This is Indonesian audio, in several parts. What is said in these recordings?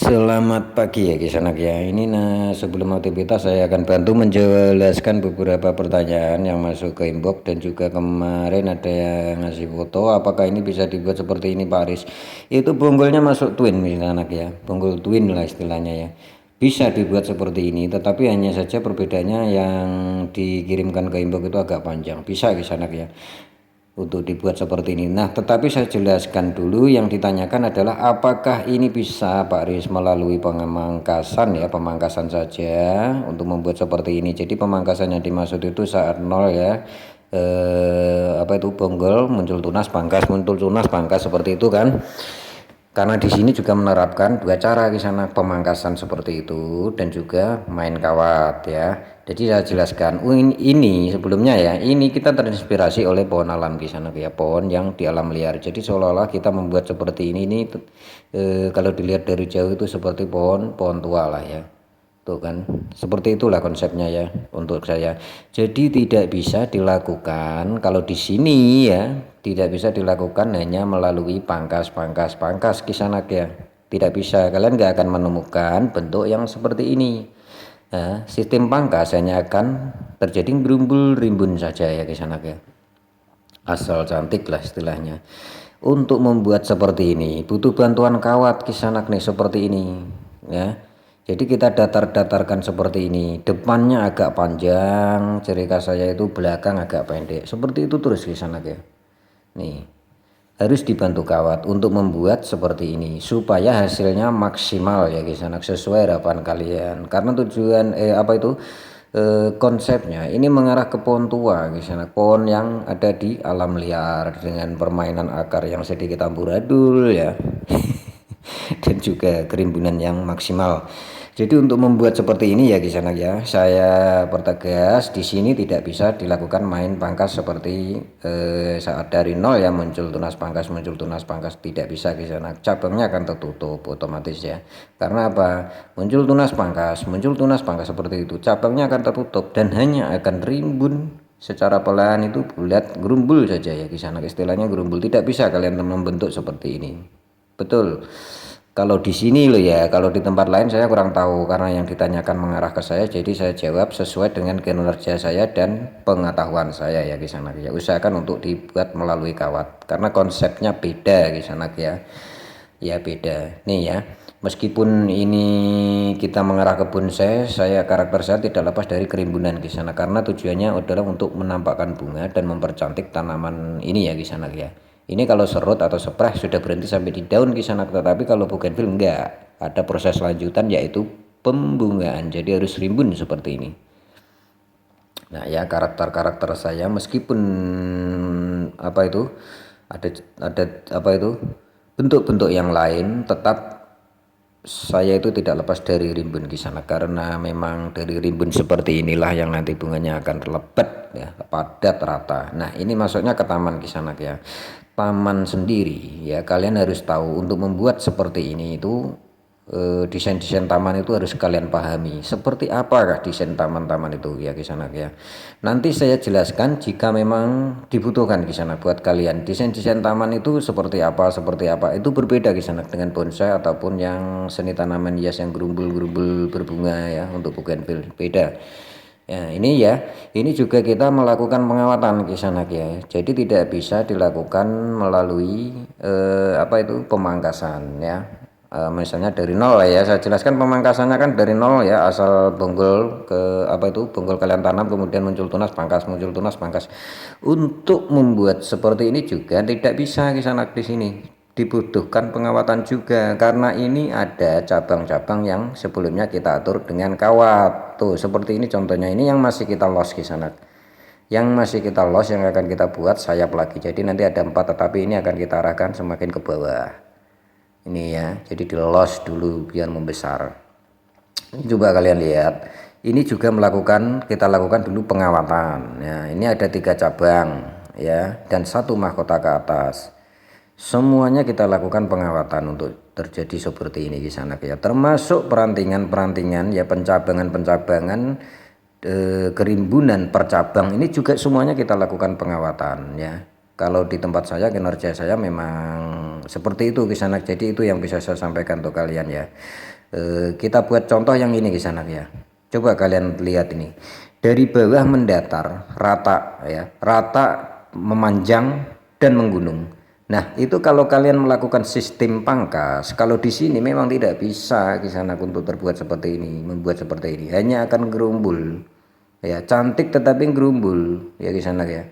Selamat pagi ya Kisanak ya. Ini sebelum aktivitas saya akan bantu menjelaskan beberapa pertanyaan yang masuk ke inbox dan juga kemarin ada yang ngasih foto apakah ini bisa dibuat seperti ini Pak Aris. Itu bonggolnya masuk twin Kisanak ya. Bonggol twin lah istilahnya ya. Bisa dibuat seperti ini tetapi hanya saja perbedaannya yang dikirimkan ke inbox itu agak panjang. Bisa Kisanak ya untuk dibuat seperti ini. Nah, tetapi saya jelaskan dulu yang ditanyakan adalah apakah ini bisa Pak Riz melalui pemangkasan ya, pemangkasan saja untuk membuat seperti ini. Jadi pemangkasan yang dimaksud itu saat nol ya. Apa itu bonggol muncul tunas pangkas seperti itu kan. Karena di sini juga menerapkan dua cara di sana pemangkasan seperti itu dan juga main kawat ya. Jadi saya jelaskan, ini sebelumnya ya, ini kita terinspirasi oleh pohon alam di sana ya, pohon yang di alam liar. Jadi seolah-olah kita membuat seperti ini kalau dilihat dari jauh itu seperti pohon tua lah ya. Tuh kan, seperti itulah konsepnya ya untuk saya. Jadi tidak bisa dilakukan kalau di sini ya, tidak bisa dilakukan hanya melalui pangkas Kisanak ya. Tidak bisa, kalian nggak akan menemukan bentuk yang seperti ini. Nah, sistem pangkas hanya akan terjadi gerumbul rimbun saja ya Kisanak ya. Asal cantik lah istilahnya. Untuk membuat seperti ini butuh bantuan kawat Kisanak nih seperti ini ya. Jadi kita datarkan seperti ini, depannya agak panjang, ciri khas saya itu belakang agak pendek, seperti itu terus Kisanak ya. Nih, harus dibantu kawat untuk membuat seperti ini supaya hasilnya maksimal ya Kisanak sesuai harapan kalian. Karena tujuan konsepnya ini mengarah ke pohon tua Kisanak, pohon yang ada di alam liar dengan permainan akar yang sedikit amburadul ya. Dan juga kerimbunan yang maksimal. Jadi untuk membuat seperti ini ya Kisanak ya, saya pertegas di sini tidak bisa dilakukan main pangkas seperti saat dari nol ya muncul tunas pangkas tidak bisa Kisanak. Cabangnya akan tertutup otomatis ya. Karena apa? Muncul tunas pangkas seperti itu. Cabangnya akan tertutup dan hanya akan rimbun secara pelan itu bulat gerumbul saja ya Kisanak. Istilahnya gerumbul, tidak bisa kalian membentuk seperti ini. Betul. Kalau di sini loh ya, kalau di tempat lain saya kurang tahu karena yang ditanyakan mengarah ke saya, jadi saya jawab sesuai dengan kinerja saya dan pengetahuan saya ya Kisanak ya. Usahakan untuk dibuat melalui kawat karena konsepnya beda Kisanak ya. Ya beda. Nih ya, meskipun ini kita mengarah ke bonsai, karakter saya tidak lepas dari kerimbunan Kisanak karena tujuannya adalah untuk menampakkan bunga dan mempercantik tanaman ini ya Kisanak ya. Ini kalau serut atau spray sudah berhenti sampai di daun Kisanak, tetapi kalau bougainville enggak, ada proses lanjutan yaitu pembungaan. Jadi harus rimbun seperti ini. Nah ya, karakter saya meskipun ada bentuk-bentuk yang lain, tetap saya itu tidak lepas dari rimbun Kisanak karena memang dari rimbun seperti inilah yang nanti bunganya akan lebat ya, padat rata. Nah ini masuknya ke taman Kisanak ya. Taman sendiri ya, kalian harus tahu untuk membuat seperti ini itu desain-desain taman itu harus kalian pahami seperti apakah desain taman-taman itu ya Kisanak ya. Nanti saya jelaskan jika memang dibutuhkan Kisanak buat kalian desain-desain taman itu seperti apa itu berbeda Kisanak dengan bonsai ataupun yang seni tanaman hias yang gerumbul-gerumbul berbunga ya untuk bougainville beda. Ya, ini juga kita melakukan pengawatan Kisanak ya. Jadi tidak bisa dilakukan melalui pemangkasan ya. Misalnya dari nol ya, saya jelaskan pemangkasannya kan dari nol ya, asal bonggol bonggol kalian tanam kemudian muncul tunas pangkas. Untuk membuat seperti ini juga tidak bisa Kisanak di sini. Dibutuhkan pengawatan juga karena ini ada cabang-cabang yang sebelumnya kita atur dengan kawat. Tuh seperti ini contohnya, ini yang masih kita los Kisanak. Yang masih kita los yang akan kita buat sayap lagi. Jadi nanti ada 4 tetapi ini akan kita arahkan semakin ke bawah. Ini ya, jadi di los dulu biar membesar. Ini coba kalian lihat. Ini juga kita lakukan dulu pengawatan. Ya, ini ada 3 cabang ya dan 1 mahkota ke atas. Semuanya kita lakukan pengawatan untuk terjadi seperti ini Kisanak ya, termasuk perantingan ya, pencabangan kerimbunan per cabang ini juga semuanya kita lakukan pengawatan ya. Kalau di tempat saya kinerja saya memang seperti itu Kisanak, jadi itu yang bisa saya sampaikan untuk kalian ya. Kita buat contoh yang ini kisanak ya. Coba kalian lihat ini. Dari bawah mendatar, rata ya, rata memanjang dan menggunung. Nah, itu kalau kalian melakukan sistem pangkas, kalau di sini memang tidak bisa kisanak untuk terbuat seperti ini, membuat seperti ini. Hanya akan gerumbul. Ya, cantik tetapi gerumbul ya kisanak ya.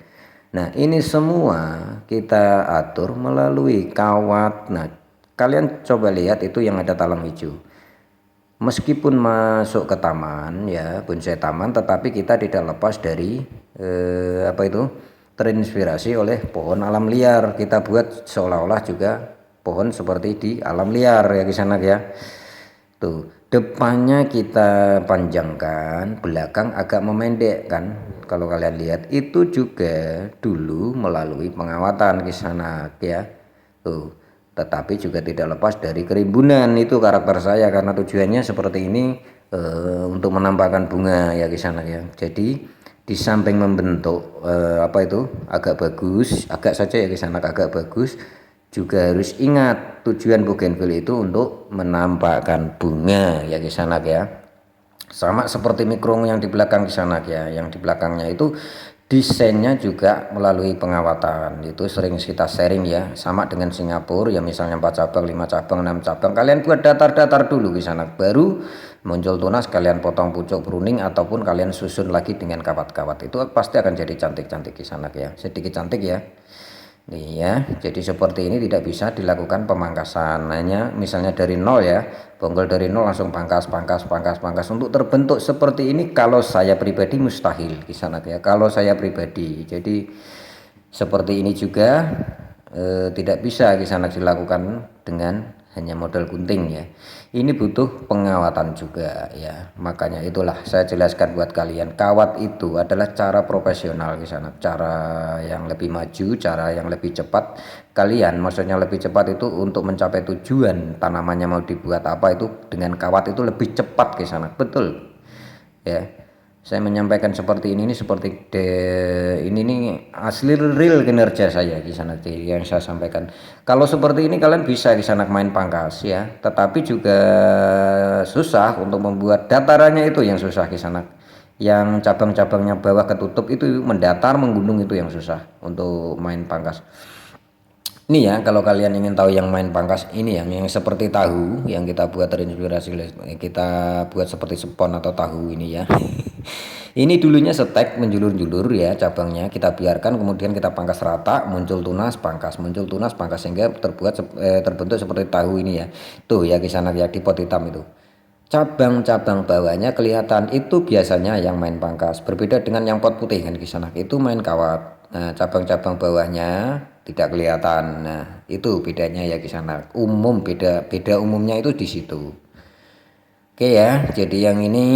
Nah, ini semua kita atur melalui kawat. Nah, kalian coba lihat itu yang ada talang hijau. Meskipun masuk ke taman ya, bonsai taman, tetapi kita tidak lepas dari apa itu, terinspirasi oleh pohon alam liar. Kita buat seolah-olah juga pohon seperti di alam liar ya kisanak ya. Tuh, depannya kita panjangkan, belakang agak memendek kan. Kalau kalian lihat itu juga dulu melalui pengawatan kisanak ya. Tuh, tetapi juga tidak lepas dari kerimbunan. Itu karakter saya karena tujuannya seperti ini, untuk menampakkan bunga ya kisanak ya. Jadi di samping membentuk apa itu agak bagus, agak saja ya kisanak, agak bagus, juga harus ingat tujuan bougainville itu untuk menampakkan bunga ya kisanak ya. Sama seperti mikrung yang di belakang kisanak ya, yang di belakangnya itu desainnya juga melalui pengawatan. Itu sering kita sharing ya, sama dengan Singapura ya, misalnya 4 cabang, 5 cabang, 6 cabang, kalian buat datar-datar dulu kisanak, baru muncul tunas kalian potong pucuk pruning ataupun kalian susun lagi dengan kawat-kawat. Itu pasti akan jadi cantik-cantik kisanak ya, sedikit cantik ya. Nih ya, jadi seperti ini tidak bisa dilakukan pemangkasan. Hanya misalnya dari nol ya, bonggol dari nol langsung pangkas, pangkas, pangkas, pangkas. Untuk terbentuk seperti ini kalau saya pribadi mustahil kisanak ya. Kalau saya pribadi, jadi seperti ini juga tidak bisa kisanak dilakukan dengan hanya modal gunting ya. Ini butuh pengawatan juga ya. Makanya itulah saya jelaskan buat kalian, kawat itu adalah cara profesional kisanak, cara yang lebih maju, cara yang lebih cepat. Kalian maksudnya lebih cepat itu untuk mencapai tujuan tanamannya mau dibuat apa, itu dengan kawat itu lebih cepat kisanak, betul ya. Saya menyampaikan seperti ini seperti ini nih asli real kinerja saya di sana yang saya sampaikan. Kalau seperti ini kalian bisa di sana main pangkas ya, tetapi juga susah untuk membuat datarannya, itu yang susah di sana. Yang cabang-cabangnya bawah ketutup itu mendatar menggunung, itu yang susah untuk main pangkas. Ini ya, kalau kalian ingin tahu yang main pangkas ini yang seperti tahu yang kita buat terinspirasi, kita buat seperti spon atau tahu ini ya. Ini dulunya setek menjulur-julur ya cabangnya, kita biarkan kemudian kita pangkas rata, muncul tunas pangkas, muncul tunas pangkas, sehingga terbentuk seperti tahu ini ya. Tuh ya kisana ya, di pot hitam itu. Cabang-cabang bawahnya kelihatan, itu biasanya yang main pangkas. Berbeda dengan yang pot putih kan kisana, itu main kawat. Nah, cabang-cabang bawahnya tidak kelihatan. Nah, itu bedanya ya kisana. Beda umumnya itu di situ. Oke ya, jadi yang ini,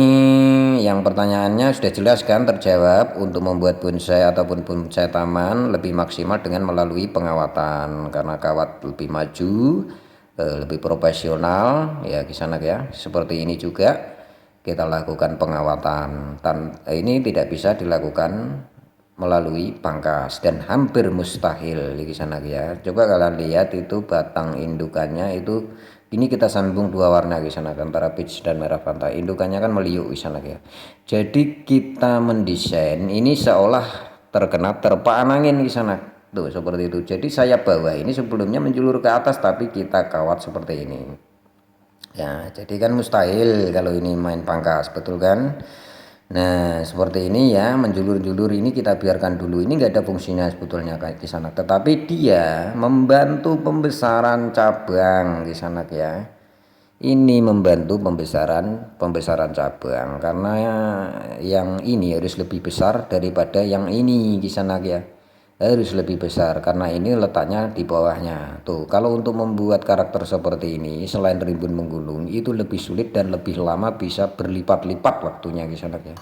yang pertanyaannya sudah jelas kan, terjawab. Untuk membuat bonsai ataupun bonsai taman lebih maksimal dengan melalui pengawatan, karena kawat lebih maju, lebih profesional ya kisanak ya. Seperti ini juga kita lakukan pengawatan, ini tidak bisa dilakukan melalui pangkas dan hampir mustahil di kisanak ya. Coba kalian lihat itu batang indukannya itu. Ini kita sambung dua warna di sana antara peach dan merah pantai. Indukannya kan meliuk di sana ya. Jadi kita mendesain ini seolah terkena terpaan angin di sana. Tuh seperti itu. Jadi saya bawah ini sebelumnya menjulur ke atas, tapi kita kawat seperti ini. Ya, jadi kan mustahil kalau ini main pangkas, betul kan? Nah seperti ini ya, menjulur-julur ini kita biarkan dulu, ini nggak ada fungsinya sebetulnya kayak di sana, tetapi dia membantu pembesaran cabang di sana ya. Ini membantu pembesaran cabang, karena yang ini harus lebih besar daripada yang ini di sana ya, harus lebih besar karena ini letaknya di bawahnya. Tuh kalau untuk membuat karakter seperti ini selain rimbun menggulung itu lebih sulit dan lebih lama, bisa berlipat-lipat waktunya di sana ya.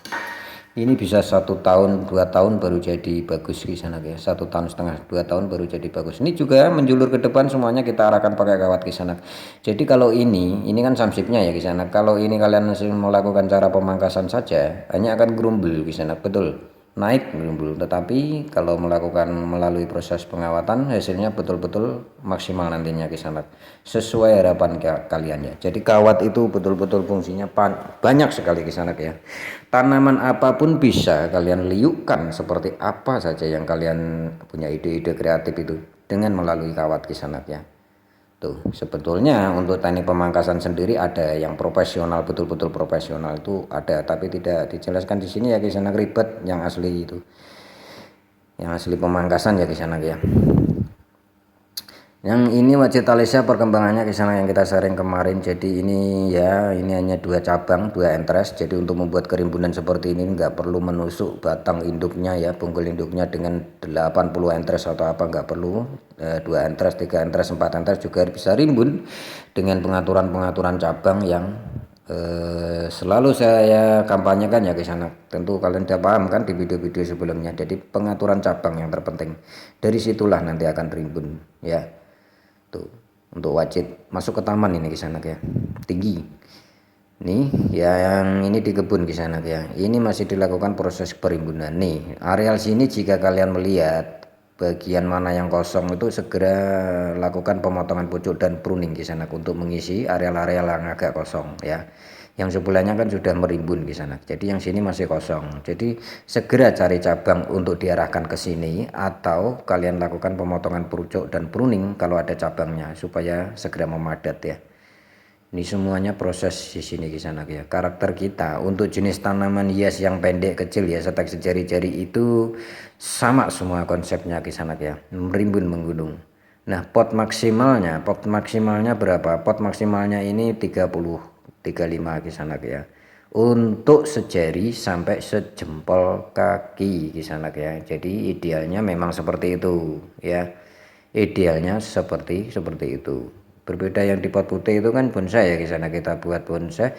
Ini bisa 1 tahun 2 tahun baru jadi bagus di sana ya, 1,5 tahun 2 tahun baru jadi bagus. Ini juga menjulur ke depan semuanya kita arahkan pakai kawat di sana. Jadi kalau ini kan samsipnya ya di sana. Kalau ini kalian masih melakukan cara pemangkasan saja hanya akan gerumbul di sana, betul. naik timbul, tetapi kalau melakukan melalui proses pengawatan hasilnya betul-betul maksimal nantinya kisanak sesuai harapan kalian ya. Jadi kawat itu betul-betul fungsinya banyak sekali kisanak ya. Tanaman apapun bisa kalian liukkan seperti apa saja yang kalian punya ide-ide kreatif itu dengan melalui kawat kisanak ya. Tuh, sebetulnya untuk teknik pemangkasan sendiri ada yang profesional, betul-betul profesional itu ada, tapi tidak dijelaskan di sini ya kisanak, ribet yang asli itu. Yang asli pemangkasan ya kisanak ya. Yang ini wajit talisia perkembangannya kisanak yang kita sharing kemarin. Jadi ini ya, ini hanya 2 cabang, 2 entres. Jadi untuk membuat kerimbunan seperti ini nggak perlu menusuk batang induknya ya, bungkul induknya dengan 80 entres atau apa, nggak perlu. 2 entres, 3 entres, 4 entres juga bisa rimbun dengan pengaturan-pengaturan cabang yang selalu saya kampanyekan ya kisanak. Tentu kalian sudah paham kan di video-video sebelumnya. Jadi pengaturan cabang yang terpenting. Dari situlah nanti akan rimbun ya. Tuh, untuk wajit masuk ke taman ini kisanak ya, tinggi nih ya, yang ini di kebun kisanak ya. Ini masih dilakukan proses perimbunan nih. Areal sini jika kalian melihat bagian mana yang kosong itu segera lakukan pemotongan pucuk dan pruning kisanak untuk mengisi area-area yang agak kosong ya. Yang sebelahnya kan sudah merimbun kisanak, jadi yang sini masih kosong. Jadi segera cari cabang untuk diarahkan ke sini, atau kalian lakukan pemotongan pucuk dan pruning kalau ada cabangnya supaya segera memadat ya. Ini semuanya proses di sini kisanak ya. Karakter kita untuk jenis tanaman hias yang pendek kecil ya, setek sejari-jari itu sama semua konsepnya kisanak ya, merimbun menggunung. Nah, pot maksimalnya berapa? Pot maksimalnya ini 35 kisanak ya. Untuk sejari sampai sejempol kaki kisanak ya. Jadi idealnya memang seperti itu ya. Idealnya seperti itu. Berbeda yang di pot putih itu kan bonsai ya kisanak. Kita buat bonsai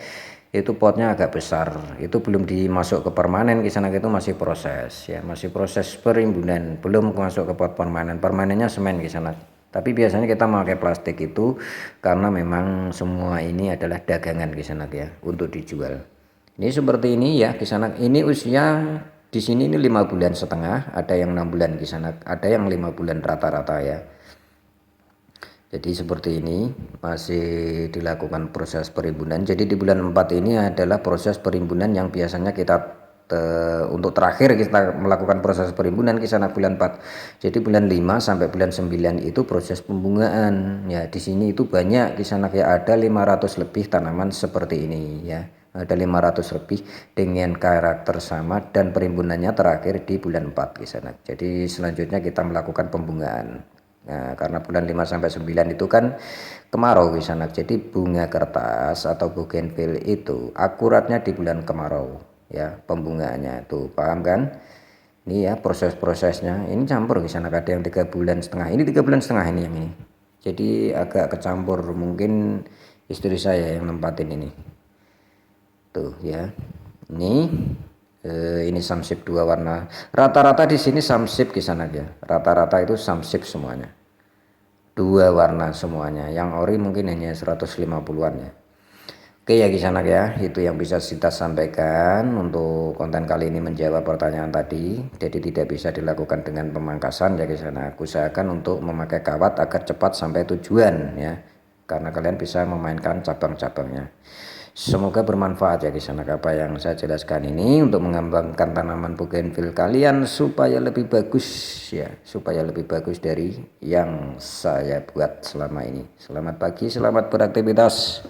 itu potnya agak besar, itu belum dimasuk ke permanen kisanak, itu masih proses ya, masih proses perimbunan, belum masuk ke pot permanen. Permanennya semen kisanak. Tapi biasanya kita memakai plastik itu karena memang semua ini adalah dagangan kisanak ya, untuk dijual. Ini seperti ini ya kisanak. Ini usia di sini ini 5,5 bulan, ada yang 6 bulan kisanak, ada yang 5 bulan rata-rata ya. Jadi seperti ini masih dilakukan proses perimbunan. Jadi di bulan 4 ini adalah proses perimbunan yang biasanya kita untuk terakhir kita melakukan proses perimbunan kisanak bulan 4. Jadi bulan 5 sampai bulan 9 itu proses pembungaan ya. Di sini itu banyak kisanak ya, ada 500 lebih tanaman seperti ini ya. Ada 500 lebih dengan karakter sama, dan perimbunannya terakhir di bulan 4 kisanak. Jadi selanjutnya kita melakukan pembungaan. Nah, karena bulan 5 sampai 9 itu kan kemarau kisanak. Jadi bunga kertas atau bougainville itu akuratnya di bulan kemarau ya, pembungaannya tuh, paham kan? Ini ya proses-prosesnya. Ini campur kisanak, ada yang 3,5 bulan. Ini 3,5 bulan ini yang ini. Jadi agak kecampur, mungkin istri saya yang nempatin ini. Tuh ya. Ini samsip 2 warna. Rata-rata di sini samsip kisanak ya. Rata-rata itu samsip semuanya. 2 warna semuanya. Yang ori mungkin hanya 150-an ya. Oke ya kisanak ya, itu yang bisa kita sampaikan untuk konten kali ini, menjawab pertanyaan tadi. Jadi tidak bisa dilakukan dengan pemangkasan ya kisanak. Usahakan untuk memakai kawat agar cepat sampai tujuan ya, karena kalian bisa memainkan cabang-cabangnya. Semoga bermanfaat ya kisanak apa yang saya jelaskan ini untuk mengembangkan tanaman bougainville kalian supaya lebih bagus ya, supaya lebih bagus dari yang saya buat selama ini. Selamat pagi, selamat beraktivitas.